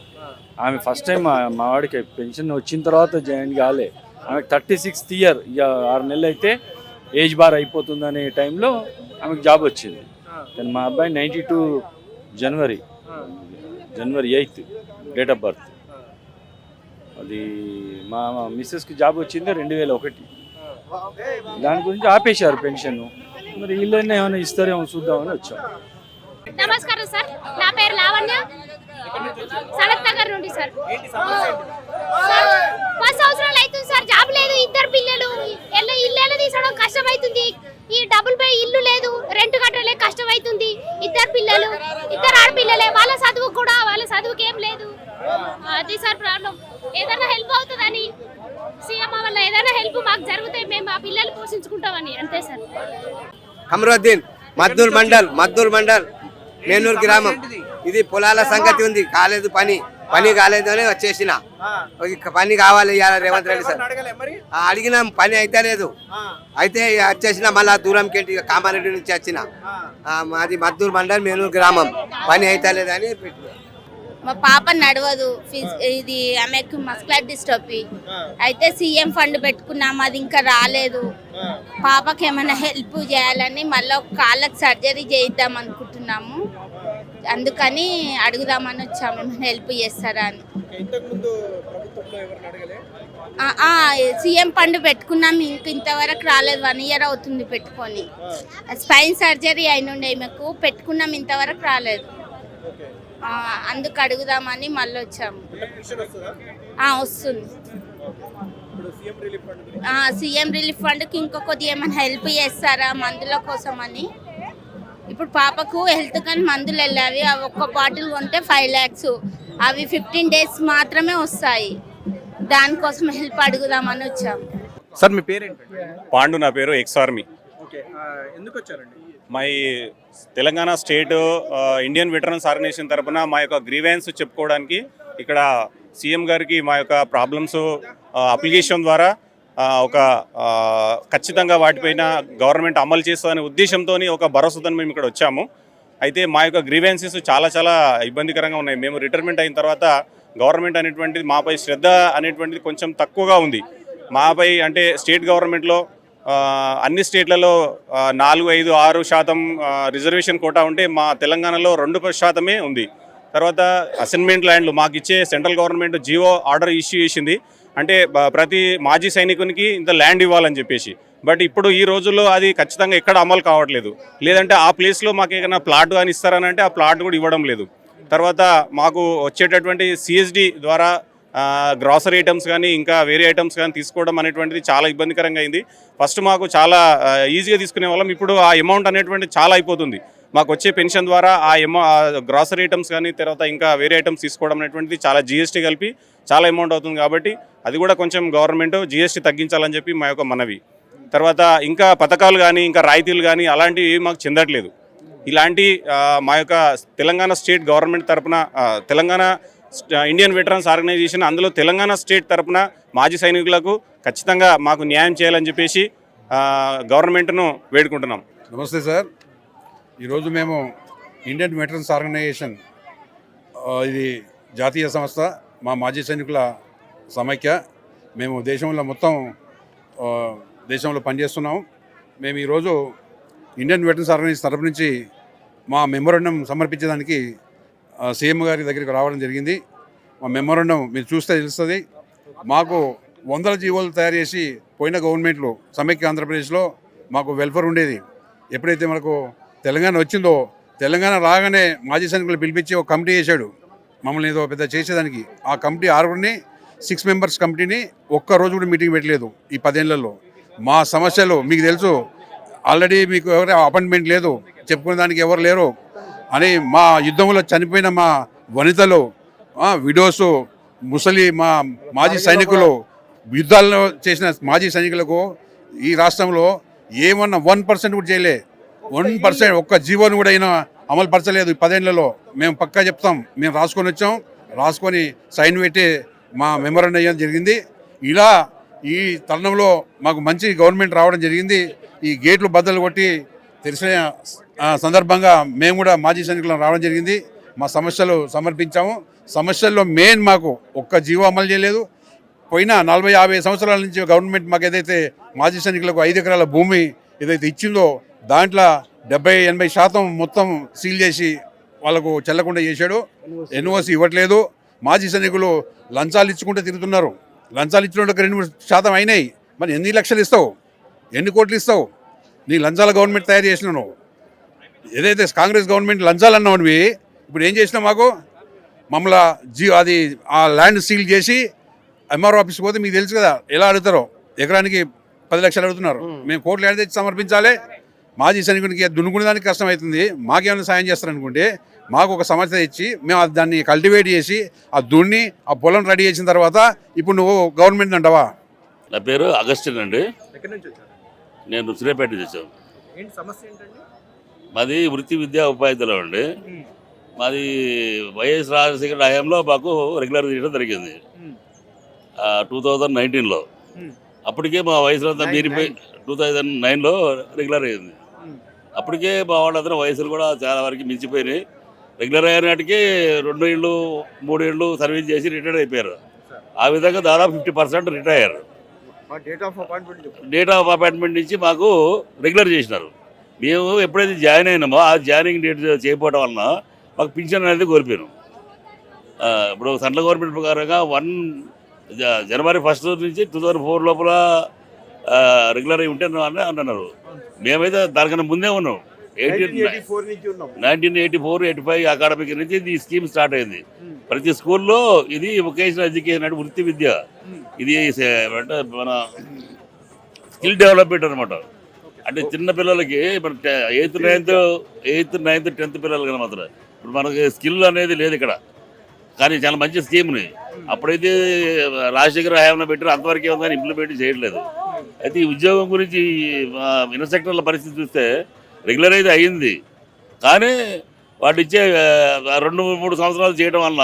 ఆమె ఫస్ట్ టైం మా వాడికి పెన్షన్ వచ్చిన తర్వాత జాయిన్ కాలే. ఆమెకు 36th ఇయర్, ఇక 6 నెలలు అయితే ఏజ్ బార్ అయిపోతుందనే టైంలో ఆమెకు జాబ్ వచ్చింది. కానీ మా అబ్బాయి 92 జనవరి 8th డేట్ ఆఫ్ బర్త్. అది మా మిస్సెస్కి జాబ్ వచ్చింది 2001. దాని గురించి ఆపేశారు పెన్షన్. మరి వీళ్ళని ఏమైనా ఇస్తారేమో చూద్దామని వచ్చాం. నమస్కారం సార్, నా పేరు లావణ్య, సనత్ నగర్ నుండి సార్. 10 సంవత్సరాలు అవుతుంది సార్, జాబ్ లేదు, 2 పిల్లలు, ఇల్లు తీసడం కష్టం అవుతుంది. ఈ డబుల్ పై ఇల్లు లేదు, రెంట్ కట్టలే కష్టం అవుతుంది. 2 పిల్లలు, 2 ఆడపిల్లలే, వాళ్ళ చదువుకి ఏం లేదు. అది సార్ ప్రాబ్లం. ఏదైనా హెల్ప్ అవుతుందని సీఎం వల్ల ఏదైనా హెల్ప్ మాకు జరిగితే మేము మా పిల్లలు పోషించుకుంటామని, అంతే సార్. కమరుద్దీన్, మద్దూర్ మండల్ మేనూరు గ్రామం. ఇది పొలాల సంగతి ఉంది, కాలేదు పని కాలేదు అని వచ్చేసిన. పని కావాలి రేవంత్ రెడ్డి సార్. అడిగిన పని అయితే లేదు, అయితే వచ్చేసిన మళ్ళా దూరంకేంటి కామారెడ్డి నుంచి వచ్చిన. మాది మద్దూర్ మండల్ మేనూరు గ్రామం. పని అయితే లేదని మా పాప నడవదు, ఇది ఆమెకు మస్కులర్ డిస్ట్రోఫీ. అయితే సీఎం ఫండ్ పెట్టుకున్నాము, అది ఇంకా రాలేదు. పాపకి ఏమైనా హెల్ప్ చేయాలని మళ్ళీ కాళ్ళకి సర్జరీ చేయిద్దాం అనుకుంటున్నాము. అందుకని అడుగుదామని వచ్చాము, ఏమైనా హెల్ప్ చేస్తారా అని. సీఎం ఫండ్ పెట్టుకున్నాము, ఇంతవరకు రాలేదు. 1 year అవుతుంది పెట్టుకొని. స్పైన్ సర్జరీ అయినుండే ఈమెకు, పెట్టుకున్నాం, ఇంతవరకు రాలేదు. అందుకు అడుగుదామని మళ్ళీ వచ్చాము. వస్తుంది. సీఎం రిలీఫ్ ఫండ్కి ఇంకా కొద్దిగా ఏమైనా హెల్ప్ చేస్తారా మందుల కోసం అని. ఇప్పుడు పాపకు హెల్త్ కానీ మందులు వెళ్ళావి, అవి ఒక్క బాటిల్ కొంటే 5 lakhs, అవి 15 days మాత్రమే వస్తాయి. దానికోసం హెల్ప్ అడుగుదామని వచ్చాము. సార్ మీ పేరేంటి? పాండు, నా పేరు ఎక్స్ ఆర్మీ. ఓకే, ఎందుకు వచ్చారండి? My Telangana state Indian veterans organisation తరఫున మా యొక్క గ్రీవెన్స్ చెప్పుకోవడానికి ఇక్కడ సీఎం గారికి మా యొక్క ప్రాబ్లమ్స్ అప్లికేషన్ ద్వారా ఖచ్చితంగా వాటిపైన గవర్నమెంట్ అమలు చేస్తుందనే ఉద్దేశంతో ఒక భరోసాతో మేము ఇక్కడ వచ్చాము. అయితే మా యొక్క గ్రీవెన్సెస్ చాలా ఇబ్బందికరంగా ఉన్నాయి. మేము రిటైర్మెంట్ అయిన తర్వాత గవర్నమెంట్ అనేటువంటిది మాపై శ్రద్ధ అనేటువంటిది కొంచెం తక్కువగా ఉంది. మాపై అంటే స్టేట్ గవర్నమెంట్లో అన్ని స్టేట్లలో 4-5-6% రిజర్వేషన్ కోటా ఉంటే మా తెలంగాణలో 2% ఉంది. తర్వాత అసైన్మెంట్ ల్యాండ్లు మాకు ఇచ్చే central government GO order issue చేసింది, అంటే ప్రతి మాజీ సైనికునికి ఇంత ల్యాండ్ ఇవ్వాలని చెప్పేసి. బట్ ఇప్పుడు ఈ రోజుల్లో అది ఖచ్చితంగా ఎక్కడ అమలు కావట్లేదు. లేదంటే ఆ ప్లేస్లో మాకు ఏదైనా ప్లాట్ కానీ ఇస్తారని అంటే ఆ ప్లాట్ కూడా ఇవ్వడం లేదు. తర్వాత మాకు వచ్చేటటువంటి సిఎస్డి ద్వారా గ్రాసరీ ఐటమ్స్ కానీ ఇంకా వేరే ఐటమ్స్ కానీ తీసుకోవడం అనేటువంటిది చాలా ఇబ్బందికరంగా అయింది. ఫస్ట్ మాకు చాలా ఈజీగా తీసుకునే వాళ్ళం, ఇప్పుడు ఆ అమౌంట్ అనేటువంటిది చాలా అయిపోతుంది. మాకు వచ్చే పెన్షన్ ద్వారా ఆ గ్రాసరీ ఐటమ్స్ కానీ తర్వాత ఇంకా వేరే ఐటమ్స్ తీసుకోవడం అనేటువంటిది చాలా జిఎస్టీ కలిపి చాలా అమౌంట్ అవుతుంది. కాబట్టి అది కూడా కొంచెం గవర్నమెంట్ జిఎస్టీ తగ్గించాలని చెప్పి మా యొక్క మనవి. తర్వాత ఇంకా పథకాలు కానీ ఇంకా రాయితీలు కానీ అలాంటివి మాకు చెందట్లేదు. ఇలాంటి మా యొక్క తెలంగాణ స్టేట్ గవర్నమెంట్ తరఫున తెలంగాణ ఇండియన్ వెటరన్స్ ఆర్గనైజేషన్, అందులో తెలంగాణ స్టేట్ తరఫున మాజీ సైనికులకు ఖచ్చితంగా మాకు న్యాయం చేయాలని చెప్పేసి గవర్నమెంట్ను వేడుకుంటున్నాం. నమస్తే సార్. ఈరోజు మేము ఇండియన్ వెటరన్స్ ఆర్గనైజేషన్, ఇది జాతీయ సంస్థ, మా మాజీ సైనికుల సమైక్య. మేము దేశంలో పనిచేస్తున్నాము. మేము ఈరోజు ఇండియన్ వెటరన్స్ ఆర్గనైజేషన్ తరఫు నుంచి మా మెమోరాండం సమర్పించడానికి సీఎం గారి దగ్గరికి రావడం జరిగింది. మా మెమోరాండం మీరు చూస్తే తెలుస్తుంది. మాకు 100 జీవోలు తయారు చేసి పోయిన గవర్నమెంట్లో సమైక్య ఆంధ్రప్రదేశ్లో మాకు వెల్ఫేర్ ఉండేది. ఎప్పుడైతే మనకు తెలంగాణ వచ్చిందో, తెలంగాణ రాగానే మాజీ సైనికులు పిలిపించి ఒక కమిటీ చేశాడు మమ్మల్ని ఏదో పెద్ద చేసేదానికి. ఆ కమిటీ 6 6 members కమిటీని ఒక్కరోజు కూడా మీటింగ్ పెట్టలేదు ఈ 10 ఏళ్లలో. మా సమస్యలు మీకు తెలుసు, ఆల్రెడీ మీకు ఎవరు అపాయింట్మెంట్ లేదు, చెప్పుకునే దానికి ఎవరు లేరు అని. మా యుద్ధంలో చనిపోయిన మా వనితలు, విడోస్, ముసలి మా మాజీ సైనికులు, యుద్ధాల్లో చేసిన మాజీ సైనికులకు ఈ రాష్ట్రంలో ఏమన్నా 1% కూడా చేయలే. 1% ఒక్క జీవోని కూడా అయినా అమలు పరచలేదు ఈ 10 ఏళ్లలో. మేము పక్కా చెప్తాం, మేము రాసుకొని వచ్చాం, రాసుకొని సైన్ పెట్టి మా మెమోరాండం అయ్యడం జరిగింది. ఇలా ఈ తరుణంలో మాకు మంచి గవర్నమెంట్ రావడం జరిగింది. ఈ గేట్లు బద్దలు కొట్టి తెలిసిన సందర్భంగా మేము కూడా మాజీ సైనికులను రావడం జరిగింది. మా సమస్యలు సమర్పించాము. సమస్యల్లో మెయిన్ మాకు ఒక్క జీవో అమలు చేయలేదు. పోయిన 40-50 సంవత్సరాల నుంచి గవర్నమెంట్ మాకు ఏదైతే మాజీ సైనికులకు 5 ఎకరాల భూమి ఏదైతే ఇచ్చిందో దాంట్లో 70-80% మొత్తం సీల్ చేసి వాళ్ళకు చెల్లకుండా చేశాడు. ఎన్ఓసి ఇవ్వట్లేదు. మాజీ సైనికులు లంచాలు ఇచ్చుకుంటూ తిరుగుతున్నారు. లంచాలు ఇచ్చినోళ్ళకి 2-3% అయినాయి. మరి ఎన్ని లక్షలు ఇస్తావు, ఎన్ని కోట్లు ఇస్తావు? నీ లంచాల గవర్నమెంట్ తయారు చేసినావు నువ్వు. ఏదైతే కాంగ్రెస్ గవర్నమెంట్ లంచాలు అన్నావు నువ్వు, ఇప్పుడు ఏం చేసినావు? మాకు మమ్మల్ని అది ఆ ల్యాండ్ సీల్ చేసి ఎంఆర్ఓ ఆఫీస్కి పోతే మీకు తెలుసు కదా ఎలా అడుగుతారో. ఎకరానికి 10 లక్షలు అడుగుతున్నారు. మేము కోట్లు ఏడ తెచ్చి సమర్పించాలి? మాజీ సైనికునికి దున్నుకునేదానికి కష్టం అవుతుంది. మాకేమైనా సాయం చేస్తారనుకుంటే మాకు ఒక సమస్య ఇచ్చి మేము దాన్ని కల్టివేట్ చేసి ఆ దున్ని ఆ పొలం రెడీ చేసిన తర్వాత ఇప్పుడు నువ్వు గవర్నమెంట్ అంటావా? నా పేరు అగస్టిన్ అండి. ఎక్కడి నుంచి వచ్చారు? నేను సూర్యాపేట నుంచి వచ్చాను. ఏంటి సమస్య ఏంటండి? మాది వృత్తి విద్యా ఉపాధ్యాయులు అండి. మాది వైఎస్ రాజశేఖర హయాంలో మాకు రెగ్యులర్ చేయడం జరిగింది 2019లో. అప్పటికే మా వయసులో అంతా మీరిపోయి 2009లో రెగ్యులర్ అయ్యింది. అప్పటికే మా వాళ్ళందరూ వయసులు కూడా చాలా వరకు మించిపోయినాయి. రెగ్యులర్ అయిన నాటికి 2 ఏళ్ళు 3 ఏళ్ళు సర్వీస్ చేసి రిటైర్ అయిపోయారు. ఆ విధంగా దాదాపు 50% రిటైర్ అయ్యారు. డేట్ ఆఫ్ అపాయింట్మెంట్ నుంచి మాకు రెగ్యులర్ చేసినారు. మేము ఎప్పుడైతే జాయిన్ అయినామో ఆ జాయినింగ్ డేట్ చేయకపోవడం వలన మాకు పింఛన్ అనేది కోల్పోయాను. ఇప్పుడు సెంట్రల్ గవర్నమెంట్ ప్రకారంగా జనవరి 1 నుంచి 2004 లోపల రెగ్యులర్ అయి ఉంటే అన్నారు. మేమైతే దానికన్నా ముందే ఉన్నాం. 1984-85 అకాడమిక్ నుంచి ఈ స్కీమ్ స్టార్ట్ అయింది. ప్రతి స్కూల్లో ఇది వొకేషనల్ ఎడ్యుకేషన్ అంటే వృత్తి విద్య. ఇది అంటే మన స్కిల్ డెవలప్మెంట్ అనమాట. అంటే చిన్న పిల్లలకి మన 8th, 9th, 10th పిల్లలకి మాత్రం ఇప్పుడు మనకి స్కిల్ అనేది లేదు ఇక్కడ. కానీ చాలా మంచి స్కీమ్ని అప్పుడైతే రాజశేఖర హయాంలో పెట్టారు. అంతవరకే ఉందని ఇంప్లిమెంట్ చేయట్లేదు. అయితే ఈ ఉద్యోగం గురించి ఇన్స్ట్రక్టర్ల పరిస్థితి చూస్తే రెగ్యులర్ అయితే అయ్యింది. కానీ వాటి ఇచ్చే 2-3 సంవత్సరాలు చేయడం వల్ల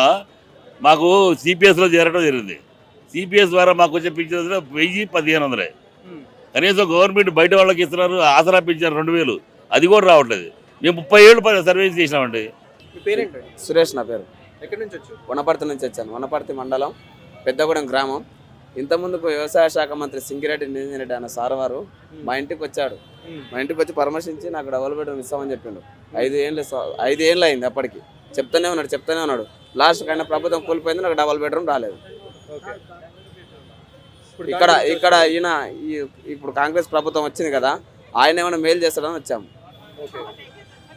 మాకు సిపిఎస్లో చేరడం జరిగింది. సిపిఎస్ ద్వారా మాకు వచ్చే పింఛన్ 1000-1500. కనీసం గవర్నమెంట్ బయట వాళ్ళకి ఇస్తున్నారు. ఆసరా పింఛన్ 2000, అది కూడా రావట్లేదు. మేము 30 ఏళ్ళు సర్వీస్ చేసినామండి. సురేష్ నా పేరు. ఎక్కడి నుంచి వచ్చారు? వనపర్తి నుంచి వచ్చాను. వనపర్తి మండలం, పెద్దగూడెం గ్రామం. ఇంతకుముందుకు వ్యవసాయ శాఖ మంత్రి సింగిరెడ్డి నిరంజన్ అన్న సార్ వారు మా ఇంటికి వచ్చాడు. మా ఇంటికి వచ్చి పరామర్శించి నాకు డబుల్ బెడ్రూమ్ ఇస్తామని చెప్పిండు. 5 ఏళ్ళు అయింది. అప్పటికి చెప్తానే ఉన్నాడు. లాస్ట్ కన్నా ప్రభుత్వం కూలిపోయింది, నాకు డబుల్ బెడ్రూమ్ రాలేదు. ఇక్కడ ఈయన ఇప్పుడు కాంగ్రెస్ ప్రభుత్వం వచ్చింది కదా, ఆయన ఏమైనా మేలు చేస్తాడని వచ్చాము.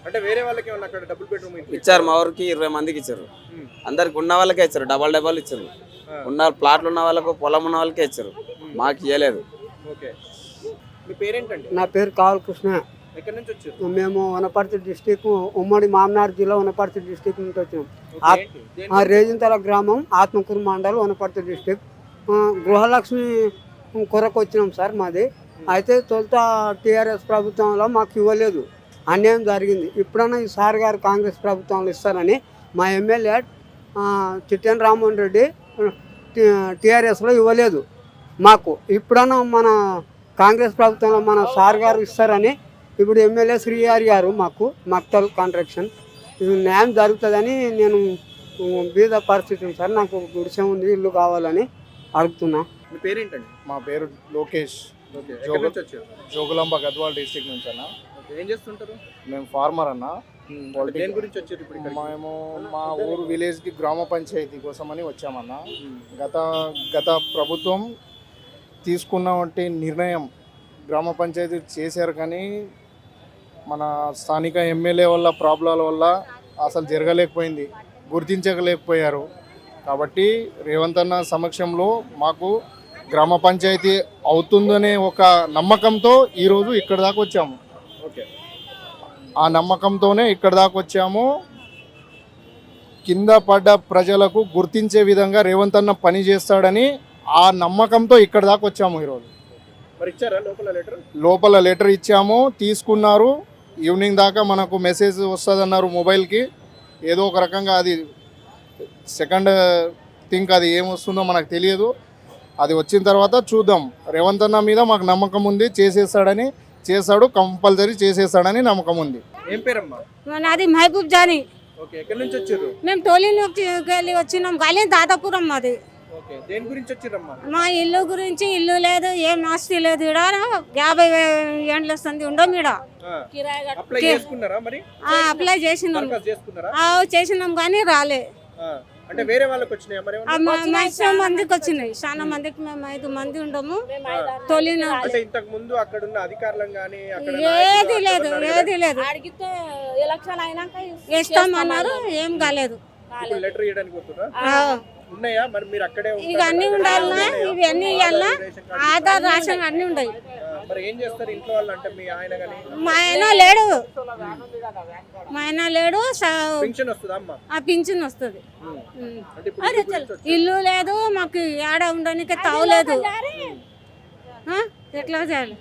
అంటే వేరే వాళ్ళకి ఏమన్నా అక్కడ డబుల్ బెడ్రూమ్ ఇచ్చారు. మా ఊరికి 20 మందికి ఇచ్చారు. అందరికి ఉన్న వాళ్ళకే ఇచ్చారు. డబల్ ఇచ్చారు. ఉన్న ప్లాట్లు ఉన్న వాళ్ళకు, పొలం ఉన్న వాళ్ళకే ఇచ్చారు. మాకు ఇవ్వలేదు. మీ పేరేంటండి? నా పేరు కావల్ కృష్ణ. ఎక్కడి నుంచి వచ్చారు? మేము వనపర్తి డిస్టిక్, ఉమ్మడి మామనార్ జిల్లా వనపర్తి డిస్టిక్ నుంచి వచ్చాము. రేజింతల గ్రామం, ఆత్మకూరు మండలం, వనపర్తి డిస్టిక్. గృహలక్ష్మి కొరకు వచ్చినాం సార్ మాది. అయితే తొలుత టీఆర్ఎస్ ప్రభుత్వంలో మాకు ఇవ్వలేదు, అన్యాయం జరిగింది. ఇప్పుడన్నా ఈ సార్ గారు కాంగ్రెస్ ప్రభుత్వంలో ఇస్తారని మా ఎమ్మెల్యే చిట్టెన్ రామ్మోహన్ రెడ్డి టీఆర్ఎస్లో ఇవ్వలేదు మాకు. ఇప్పుడన్నా మన కాంగ్రెస్ ప్రభుత్వంలో మన సార్ గారు ఇస్తారని ఇప్పుడు ఎమ్మెల్యే శ్రీహరి గారు మాకు మక్తల్ కాంట్రాక్షన్ న్యాయం జరుగుతుందని నేను బీద పరిస్థితి సార్. నాకు గుడిసె ఉంది, ఇల్లు కావాలని అడుగుతున్నా. మీ పేరేంటండి? మా పేరు లోకేష్. జోగులాంబ గద్వాల్ డిస్ట్రిక్ట్ నుంచి అన్న. ఏం చేస్తుంటారు? మేము ఫార్మర్ అన్న. దేని గురించి వచ్చారు ఇప్పుడు? మేము మా ఊరు విలేజ్కి గ్రామ పంచాయతీ కోసమని వచ్చామన్న. గత ప్రభుత్వం తీసుకున్నటువంటి నిర్ణయం గ్రామ పంచాయతీ చేశారు, కానీ మన స్థానిక ఎమ్మెల్యే వల్ల ప్రాబ్లాల వల్ల అసలు జరగలేకపోయింది, గుర్తించలేకపోయారు. కాబట్టి రేవంత్ అన్న సమక్షంలో మాకు గ్రామ పంచాయతీ అవుతుందనే ఒక నమ్మకంతో ఈరోజు ఇక్కడ దాకా వచ్చాము. ఆ నమ్మకంతోనే ఇక్కడ దాకా వచ్చాము. కింద పడ్డ ప్రజలకు గుర్తించే విధంగా రేవంత్ అన్న పని చేస్తాడని ఆ నమ్మకంతో ఇక్కడ దాకా వచ్చాము. ఈరోజు లోపల లెటర్ ఇచ్చాము, తీసుకున్నారు. ఈవినింగ్ దాకా మనకు మెసేజ్ వస్తుందన్నారు మొబైల్కి. ఏదో ఒక రకంగా అది సెకండ్ థింక్, అది ఏమొస్తుందో మనకు తెలియదు. అది వచ్చిన తర్వాత చూద్దాం. రేవంత్ అన్న మీద మాకు నమ్మకం ఉంది, చేస్తాడు, కంపల్సరీ చేసేస్తాడని నమ్మకం ఉంది. ఏం పేరమ్మా? నాది మహబూబ్ జానీ. ఓకే, ఎక్కడి నుంచి వచ్చారు? మేము టోలీలోకి వెళ్ళి వచ్చినాం. గాలి దాదాపురం మాది. ఓకే, దేని గురించి వచ్చారమ్మా? మా ఇల్లు గురించి, ఇల్లు లేదు, ఏం నాస్తి లేదు. ఇక్కడ 50 ఏండ్లు వస్తుంది ఉండవు ఈడ. అప్లై చేసుకున్నారా మరి? అప్లై చేసినాం. దరఖాస్తు చేసుకున్నారా? చేసినాం కానీ రాలే. అంటే వేరే వాళ్ళకి వచ్చినాయా మరి? చాలా మందికి వచ్చినాయి, చాలా మందికి. మేము 5 మంది ఉండము తొలిన. అంటే ఇంతకు ముందు అక్కడ ఉన్న అధికారులం కానీ ఏది లేదు, ఏది లేదు. అడిగితే ఎలక్షన్ అయినాక ఇస్తామన్నారు, ఏం కాలేదు. లెటర్ ఇవ్వడానికి పోతున్నా ఉన్నాయా మరి? మీరు అక్కడే ఇక అన్ని ఉండాలన్నా, ఇవి అన్ని ఇవ్వాలన్నా, ఆధార్ రేషన్ అన్ని ఉన్నాయి. మరి ఏం చేస్తారు ఇంట్లో వాళ్ళు? అంటే మీ ఆయన కానీ? మా ఆయన లేడు, పెన్షన్ వస్తుందా అమ్మా? పింఛన్ వస్తుంది. ఇల్లు లేదు మాకు, ఏడ ఉండడానికి తావులేదు. ఎట్లా చేయాలి?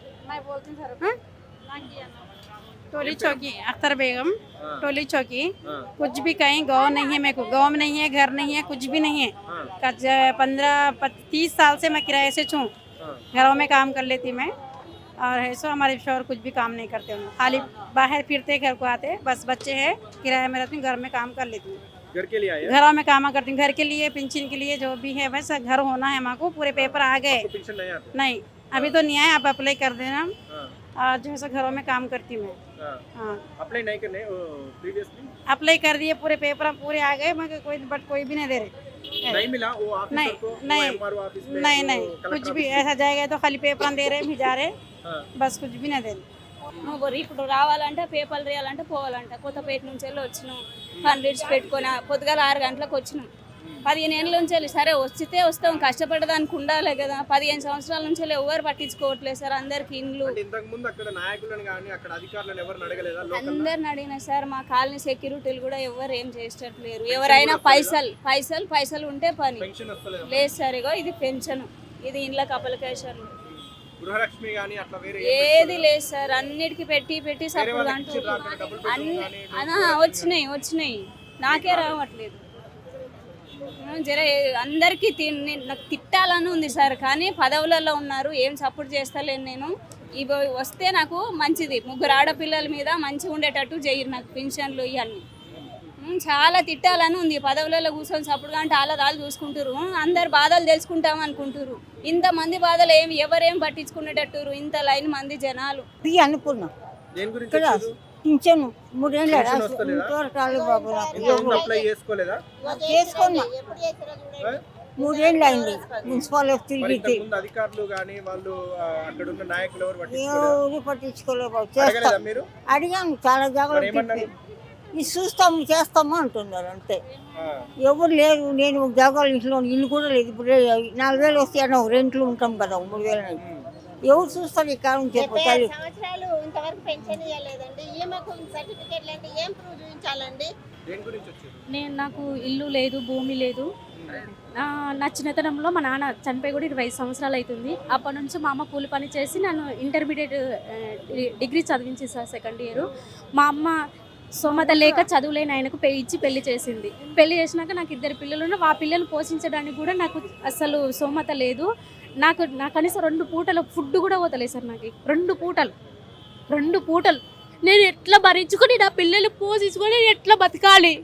टोली चौकी अख्तर बेगम, टोली चौकी। कुछ भी कहीं गाँव नहीं है, मेरे को गाँव में नहीं है, घर नहीं है, कुछ भी नहीं है। 15-30 साल से मैं किराए से छूँ, घरों में काम कर लेती मैं। और ऐसा हमारे शोहर कुछ भी काम नहीं करते हूँ, खाली बाहर फिरते घर को आते, बस बच्चे हैं, किराए में रहती हूँ, घर में काम कर लेती हूँ। घर के लिए आए? घरों में काम करती हूँ, घर के लिए, पेंशन के लिए, जो भी है बस घर होना है हमारे को। पूरे पेपर आ गए? नहीं अभी तो नहीं आए, आप अप्लाई कर देना। और जो है घरों में काम करती मैं। अप्लाई नहीं करने प्रीवियसली? अप्लाई कर दिए, पूरे पेपर पूरे आ गए, मगर कोई भी नहीं दे रहे। नहीं मिला वो ऑफिसर को? नहीं कुछ भी ऐसा जाएगा तो खाली पेपर दे रहे, भिजा रहे, बस कुछ भी नहीं दे रहे। ఇప్పుడు రావాలంటే పేపర్లు చేయాలంటే పోవాలంట. కొత్తపేట నుంచి వెళ్ళి వచ్చినాం, హండ్రెడ్స్ పెట్టుకొని పొద్దుగాల 6 గంటలకు వచ్చినాం. 15 ఏళ్ళ నుంచి వెళ్ళి సరే వస్తే వస్తాం, కష్టపడడానికి ఉండాలి కదా. 15 సంవత్సరాల నుంచి ఎవరు పట్టించుకోవట్లేదు సార్. అందరికి ఇండ్లు ఇంతకు ముందు అక్కడ నాయకులను కానీ అక్కడ అధికారులను ఎవరు అడగలేదా? అందరిని అడిగినా సార్. మా కాలనీ సెక్యూరిటీలు కూడా ఎవరు ఏం చేసేటట్లేరు. ఎవరైనా పైసలు ఉంటే పని లేదు సార్. ఇగో ఇది పెన్షన్, ఇది ఇండ్లకు అప్లికేషన్, గృహలక్ష్మి కానీ అట్లా వేరే ఏది లేదు సార్. అన్నిటికీ పెట్టి సపోర్ట్ అంటూ వచ్చినాయి, నాకే రావట్లేదు. జర అందరికీ నాకు తిట్టాలని ఉంది సార్, కానీ పదవులలో ఉన్నారు, ఏం సపోర్ట్ చేస్తలేను నేను. ఇవి వస్తే నాకు మంచిది, 3 ఆడపిల్లల మీద మంచిగా ఉండేటట్టు చేయరు నాకు పెన్షన్లు ఇవన్నీ. చాలా తిట్టాలని ఉంది. పదవులలో కూర్చొని సపోర్ట్గా అంటే వాళ్ళు చూసుకుంటారు, అందరు బాధలు తెలుసుకుంటాం అనుకుంటారు. ఇంతమంది బాధలు ఎవరేం పట్టించుకునేటట్టు, ఇంత లైన్ మంది జనాలు. అనుకున్నా దేని గురించి? పింఛను 3 ఏళ్ళ అప్లై చేసుకోలేదా? చేసుకున్నా, 3 ఏళ్ళు అయింది మున్సిపల్ తిరిగితే. అధికారులు కానీ వాళ్ళు అక్కడ ఉన్న నాయకులు ఎవరు పట్టించుకోలేదు. మీరు అడిగాను చాలా జాగ్రత్త, ఇది చూస్తాము చేస్తాము అంటున్నారు అంతే. ఎవరు లేరు. నేను జాగాలు ఇంట్లో ఇల్లు కూడా లేదు. ఇప్పుడు 4,000 వస్తే రెంట్లు ఉంటాం కదా, 3,000. ఎవరు చూస్తారు ఈ కాలం? చెప్పాలి. సంవత్సరాలు ఇంతవరకు పెన్షన్ ఇవ్వలేదండి. ఈమెకు సర్టిఫికేట్ లేదంటే ఏం ప్రూవ్ చూపించాలండి? నాకు ఇల్లు లేదు, భూమి లేదు. నా చిన్నతనంలో మా నాన్న చనిపోయి కూడా 25 సంవత్సరాలు అవుతుంది. అప్పటి నుంచి మా అమ్మ కూలి పని చేసి నన్ను ఇంటర్మీడియట్ డిగ్రీ చదివించింది సార్, 2nd ఇయర్. మా అమ్మ సోమత లేక చదువులేని ఆయనకు ఇచ్చి పెళ్లి చేసింది. పెళ్లి చేసినాక నాకు 2 పిల్లలు. ఆ పిల్లలు పోషించడానికి కూడా నాకు అసలు సోమత లేదు. నాకు కనీసం 2 పూటలు ఫుడ్ కూడా పోతలేదు సార్. నాకు 2 పూటలు నేను ఎట్లా భరించుకొని నా పిల్లలు పోషించుకొని ఎట్లా బతకాలి?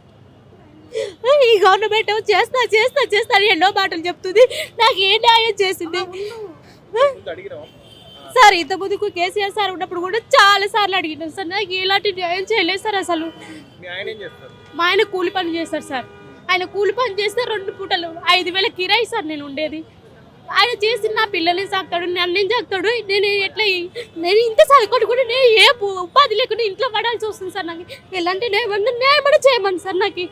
ఈ గవర్నమెంట్ చేస్తా అని ఎన్నో మాటలు చెప్తుంది. నాకు ఏ న్యాయం చేసింది సార్? ఇంత ముందుకు కేసీఆర్ సార్ ఉన్నప్పుడు కూడా చాలా సార్లు అడిగినాను సార్, నాకు ఎలాంటి న్యాయం చేయలేదు సార్. అసలు మా ఆయన కూలి పని చేస్తారు సార్. ఆయన కూలి పని చేస్తే 2 పూటలు 5,000 కిరాయి సార్ నేను ఉండేది. ఆయన చేసి నా పిల్లల్ని సాగుతాడు, నన్ను సాగుతాడు. నేను ఇంత చదువుకోండి కూడా నేను ఏ ఉపాధి లేకుండా ఇంట్లో పడాల్సి వస్తుంది సార్. నాకు ఎలాంటి న్యాయమని చేయమని సార్. నాకు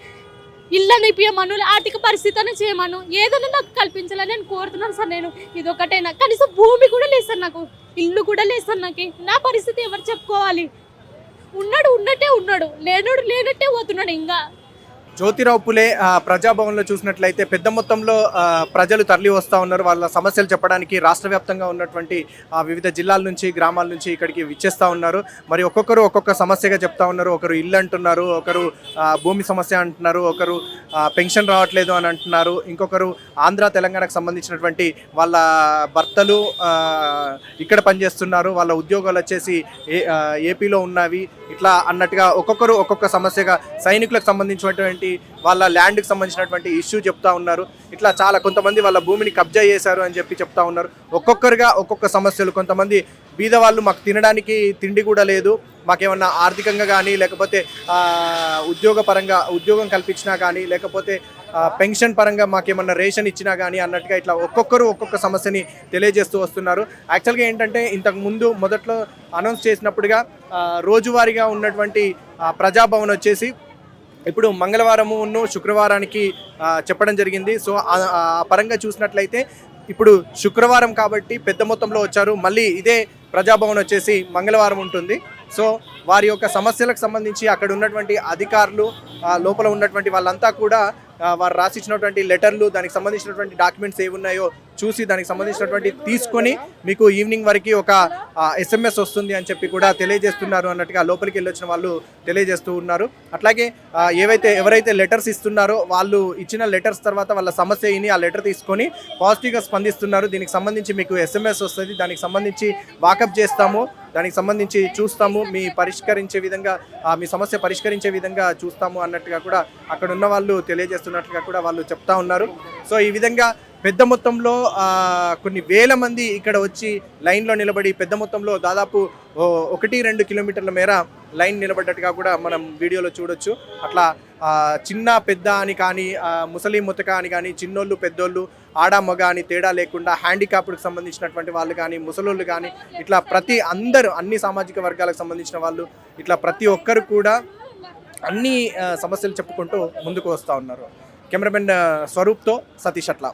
ఇల్లు ఇప్పియమను, ఆర్థిక పరిస్థితి చేయమను, ఏదైనా నాకు కల్పించాలని నేను కోరుతున్నాను సార్. నేను ఇదొకటే, నాకు కనీసం భూమి కూడా లేదు సార్, నాకు ఇల్లు కూడా లేదు సార్. నాకు నా పరిస్థితి ఎవరు చెప్పుకోవాలి? ఉన్నట్టే ఉన్నాడు, లేనట్టే పోతున్నాడు. ఇంకా జ్యోతిరావు పులే ప్రజాభవన్లో చూసినట్లయితే పెద్ద మొత్తంలో ప్రజలు తరలి వస్తూ ఉన్నారు. వాళ్ళ సమస్యలు చెప్పడానికి రాష్ట్ర వ్యాప్తంగా ఉన్నటువంటి వివిధ జిల్లాల నుంచి గ్రామాల నుంచి ఇక్కడికి విచ్చేస్తూ ఉన్నారు. మరి ఒక్కొక్కరు ఒక్కొక్క సమస్యగా చెప్తా ఉన్నారు. ఒకరు ఇల్లు అంటున్నారు, ఒకరు భూమి సమస్య అంటున్నారు, ఒకరు పెన్షన్ రావట్లేదు అని అంటున్నారు, ఇంకొకరు ఆంధ్ర తెలంగాణకు సంబంధించినటువంటి వాళ్ళ భర్తలు ఇక్కడ పనిచేస్తున్నారు, వాళ్ళ ఉద్యోగాలు వచ్చేసి ఏపీలో ఉన్నవి ఇట్లా అన్నట్టుగా ఒక్కొక్కరు ఒక్కొక్క సమస్యగా సైనికులకు సంబంధించినటువంటి వాళ్ళ ల్యాండ్కి సంబంధించినటువంటి ఇష్యూ చెప్తా ఉన్నారు. ఇట్లా చాలా కొంతమంది వాళ్ళ భూమిని కబ్జా చేశారు అని చెప్పి చెప్తా ఉన్నారు. ఒక్కొక్కరుగా ఒక్కొక్క సమస్యలు. కొంతమంది బీదవాళ్ళు మాకు తినడానికి తిండి కూడా లేదు, మాకేమన్నా ఆర్థికంగా కానీ లేకపోతే ఉద్యోగం కల్పించినా కానీ లేకపోతే పెన్షన్ పరంగా మాకేమన్నా రేషన్ ఇచ్చినా కానీ అన్నట్టుగా ఇట్లా ఒక్కొక్కరు ఒక్కొక్క సమస్యని తెలియజేస్తూ వస్తున్నారు. యాక్చువల్గా ఏంటంటే ఇంతకుముందు మొదట్లో అనౌన్స్ చేసినప్పుడుగా రోజువారీగా ఉన్నటువంటి ప్రజాభవన్ వచ్చేసి ఇప్పుడు మంగళవారమును శుక్రవారానికి చెప్పడం జరిగింది. సో ఆ పరంగా చూసినట్లయితే ఇప్పుడు శుక్రవారం కాబట్టి పెద్ద మొత్తంలో వచ్చారు. మళ్ళీ ఇదే ప్రజాభవన్ వచ్చేసి మంగళవారం ఉంటుంది. సో వారి యొక్క సమస్యలకు సంబంధించి అక్కడ ఉన్నటువంటి అధికారులు లోపల ఉన్నటువంటి వాళ్ళంతా కూడా వారు రాసిచ్చినటువంటి లెటర్లు దానికి సంబంధించినటువంటి డాక్యుమెంట్స్ ఏవి ఉన్నాయో చూసి దానికి సంబంధించినటువంటి తీసుకొని మీకు ఈవినింగ్ వరకు ఒక SMS వస్తుంది అని చెప్పి కూడా తెలియజేస్తున్నారు అన్నట్టుగా లోపలికి వెళ్ళొచ్చిన వాళ్ళు తెలియజేస్తూ ఉన్నారు. అట్లాగే ఎవరైతే లెటర్స్ ఇస్తున్నారో వాళ్ళు ఇచ్చిన లెటర్స్ తర్వాత వాళ్ళ సమస్య విని ఆ లెటర్ తీసుకొని పాజిటివ్గా స్పందిస్తున్నారు. దీనికి సంబంధించి మీకు SMS వస్తుంది, దానికి సంబంధించి వాకప్ చేస్తాము, దానికి సంబంధించి చూస్తాము, మీ సమస్య పరిష్కరించే విధంగా చూస్తాము అన్నట్టుగా కూడా అక్కడ ఉన్న వాళ్ళు తెలియజేస్తున్నట్లుగా కూడా వాళ్ళు చెప్తా ఉన్నారు. సో ఈ విధంగా పెద్ద మొత్తంలో కొన్ని వేల మంది ఇక్కడ వచ్చి లైన్లో నిలబడి పెద్ద మొత్తంలో దాదాపు 1-2 కిలోమీటర్ల మేర లైన్ నిలబడ్డట్టుగా కూడా మనం వీడియోలో చూడొచ్చు. అట్లా చిన్న పెద్ద అని కానీ ముసలి ముతక అని కానీ చిన్నోళ్ళు పెద్దోళ్ళు ఆడ మగ అని తేడా లేకుండా హ్యాండిక్యాప్డ్కి సంబంధించినటువంటి వాళ్ళు కానీ ముసలోళ్ళు కానీ ఇట్లా అన్ని సామాజిక వర్గాలకు సంబంధించిన వాళ్ళు ఇట్లా ప్రతి ఒక్కరు కూడా అన్ని సమస్యలు చెప్పుకుంటూ ముందుకు వస్తూ ఉన్నారు. కెమెరామెన్ స్వరూప్తో సతీష్ అట్లా.